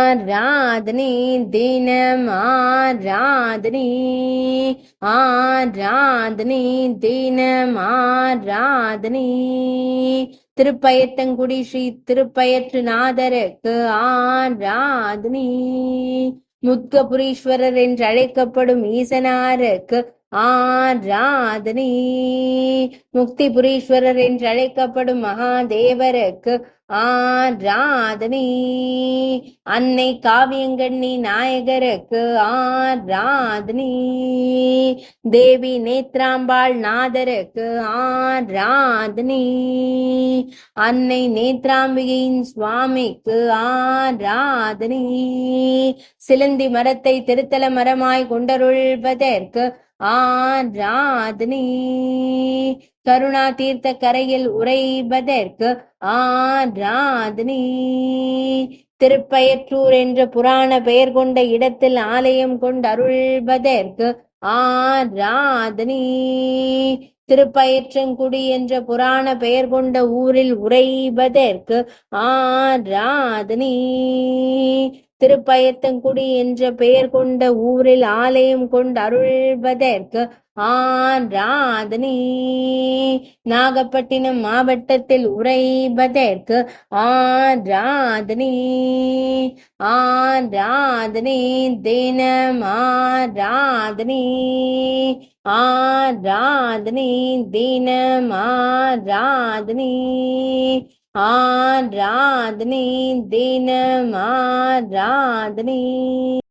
ஆராதனை தினம் ஆராதனை ஆராதனை தினம் ஆராதனை திருப்பயத்தங்குடி ஸ்ரீ திருப்பயற்றுநாதருக்கு ஆராதனை முத்கபுரீஸ்வரர் என்று அழைக்கப்படும் ஈசனாருக்கு ஆராதனை முக்திபுரீஸ்வரர் என்று அழைக்கப்படும் மகாதேவருக்கு ஆராதனை அன்னை காவியங்கண்ணி நாயகருக்கு ஆராதனை தேவி நேத்ராம்பாள் நாதருக்கு ஆராதனை அன்னை நேத்ராம்பிகையின் சுவாமிக்கு ஆராதனை சிலந்தி மரத்தை திருத்தல மரமாய் கொண்டருள்வதற்கு ஆராதனை கருணா தீர்த்த கரையில் உறைவதற்கு ஆராதனை திருப்பயற்றூர் என்ற புராண பெயர் கொண்ட இடத்தில் ஆலயம் கொண்டு அருள்வதற்கு ஆராதனை திருப்பயற்றங்குடி என்ற புராண பெயர் கொண்ட ஊரில் உறைவதற்கு ஆராதனை திருப்பயத்தங்குடி என்ற பெயர் கொண்ட ஊரில் ஆலயம் கொண்டு அருள்வதற்கு ஆராதனை நாகப்பட்டினம் மாவட்டத்தில் உறைவதற்கு ஆராதனை ஆராதனை தினம் ஆராதனை ஆராதனை தினம் ஆராதனை ஆராதனை தினம் ஆராதனை